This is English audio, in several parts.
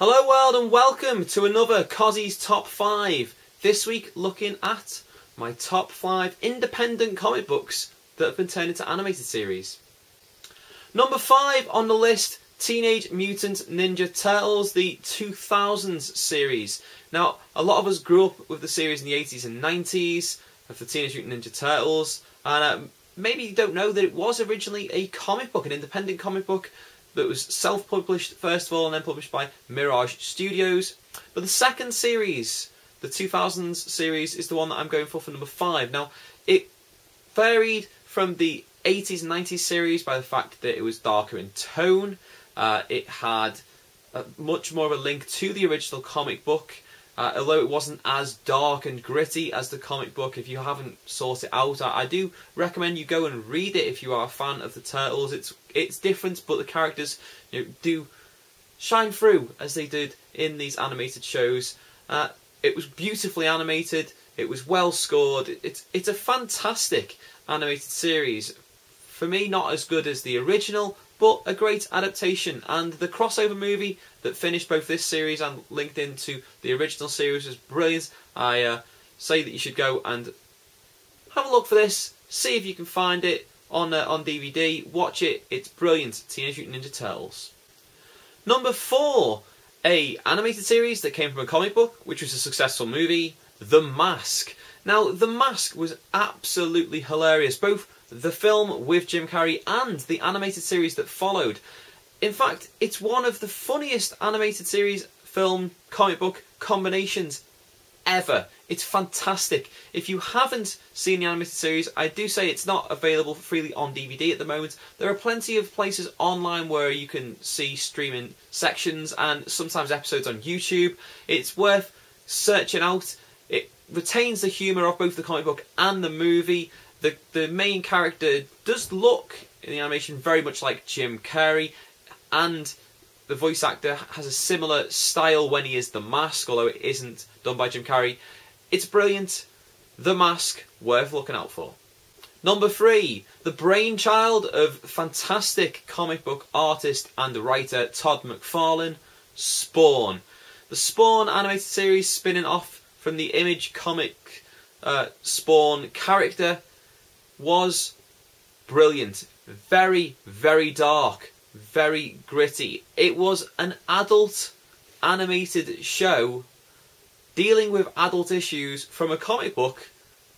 Hello world and welcome to another Cossy's Top 5. This week looking at my top 5 independent comic books that have been turned into animated series. Number 5 on the list, Teenage Mutant Ninja Turtles, the 2000s series. Now, a lot of us grew up with the series in the 80s and 90s of the Teenage Mutant Ninja Turtles, and maybe you don't know that it was originally a comic book, an independent comic book that was self-published first of all and then published by Mirage Studios. But the second series, the 2000s series, is the one that I'm going for number 5. Now, it varied from the 80s and 90s series by the fact that it was darker in tone. It had much more of a link to the original comic book. Although it wasn't as dark and gritty as the comic book, if you haven't sought it out, I do recommend you go and read it if you are a fan of the Turtles. It's different, but the characters do shine through as they did in these animated shows. It was beautifully animated. It was well scored. It's a fantastic animated series. For me, not as good as the original, but a great adaptation. And the crossover movie that finished both this series and linked into the original series was brilliant. I say that you should go and have a look for this, see if you can find it on DVD, watch it, it's brilliant. Teenage Mutant Ninja Turtles. Number 4, a animated series that came from a comic book, which was a successful movie, The Mask. Now, The Mask was absolutely hilarious, both the film with Jim Carrey and the animated series that followed. In fact, it's one of the funniest animated series, film, comic book combinations ever. It's fantastic. If you haven't seen the animated series, I do say it's not available freely on DVD at the moment. There are plenty of places online where you can see streaming sections and sometimes episodes on YouTube. It's worth searching out. It retains the humour of both the comic book and the movie. The main character does look in the animation very much like Jim Carrey, and the voice actor has a similar style when he is the Mask, although it isn't done by Jim Carrey. It's brilliant. The Mask, worth looking out for. Number 3, the brainchild of fantastic comic book artist and writer Todd McFarlane, Spawn. The Spawn animated series, spinning off from the Image comic Spawn character, was brilliant. Very, very dark, very gritty. It was an adult animated show dealing with adult issues from a comic book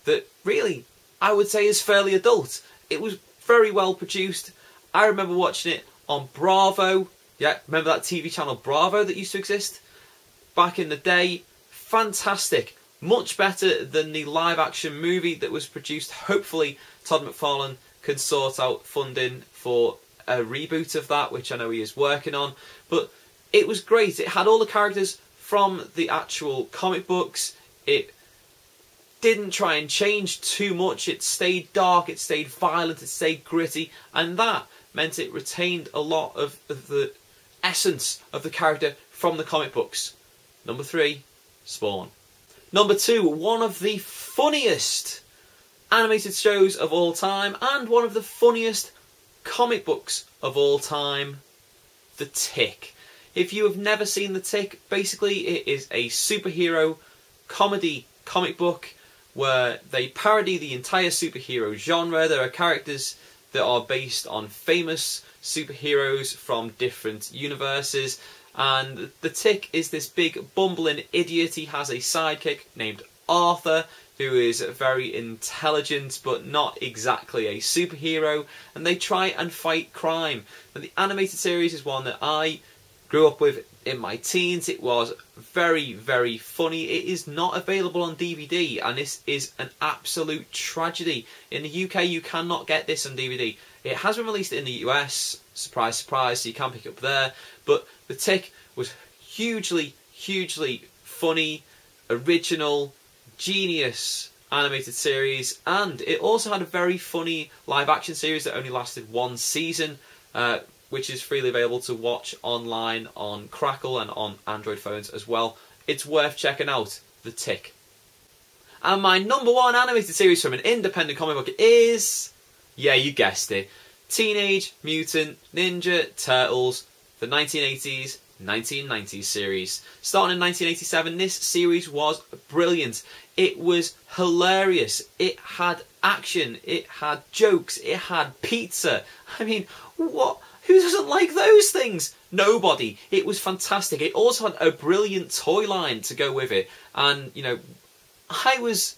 that really, I would say, is fairly adult. It was very well produced. I remember watching it on Bravo. Yeah, remember that TV channel Bravo that used to exist back in the day? Fantastic. Much better than the live action movie that was produced. Hopefully Todd McFarlane can sort out funding for a reboot of that, which I know he is working on. But it was great. It had all the characters from the actual comic books. It didn't try and change too much. It stayed dark, it stayed violent, it stayed gritty, and that meant it retained a lot of the essence of the character from the comic books. Number 3, Spawn. Number 2, one of the funniest animated shows of all time and one of the funniest comic books of all time, The Tick. If you have never seen The Tick, basically it is a superhero comedy comic book where they parody the entire superhero genre. There are characters that are based on famous superheroes from different universes. And The Tick is this big bumbling idiot. He has a sidekick named Arthur, who is very intelligent but not exactly a superhero. And they try and fight crime. And the animated series is one that I grew up with in my teens. It was very, very funny. It is not available on DVD, and this is an absolute tragedy. In the UK, you cannot get this on DVD. It has been released in the US, surprise, surprise, so you can pick it up there. But The Tick was hugely, hugely funny, original, genius animated series, and it also had a very funny live action series that only lasted 1 season, which is freely available to watch online on Crackle and on Android phones as well. It's worth checking out, The Tick. And my number 1 animated series from an independent comic book is, yeah, you guessed it, Teenage Mutant Ninja Turtles, the 1980s 1990s series. Starting in 1987, this series was brilliant. It was hilarious. It had action. It had jokes. It had pizza. I mean, what? Who doesn't like those things? Nobody. It was fantastic. It also had a brilliant toy line to go with it. And, you know, I was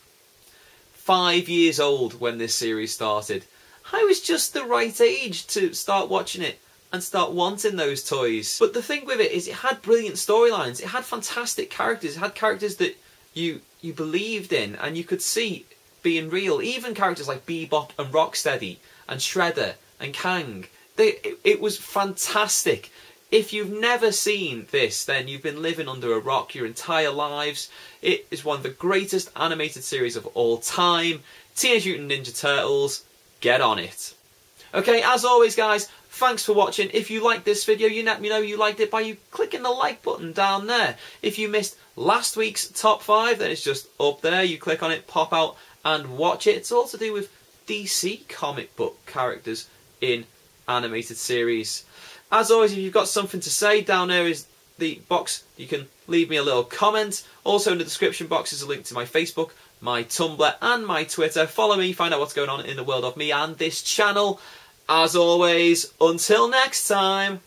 5 years old when this series started. I was just the right age to start watching it and start wanting those toys. But the thing with it is it had brilliant storylines. It had fantastic characters. It had characters that you believed in and you could see being real. Even characters like Bebop and Rocksteady and Shredder and Kang. It was fantastic. If you've never seen this, then you've been living under a rock your entire lives. It is one of the greatest animated series of all time. Teenage Mutant Ninja Turtles, get on it. Okay, as always guys, thanks for watching. If you liked this video, you let me know you liked it by you clicking the like button down there. If you missed last week's top 5, then it's just up there. You click on it, pop out and watch it. It's all to do with DC comic book characters in animated series. As always, if you've got something to say, down there is the box. You can leave me a little comment. Also in the description box is a link to my Facebook, my Tumblr and my Twitter. Follow me, find out what's going on in the world of me and this channel. As always, until next time,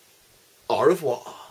au revoir.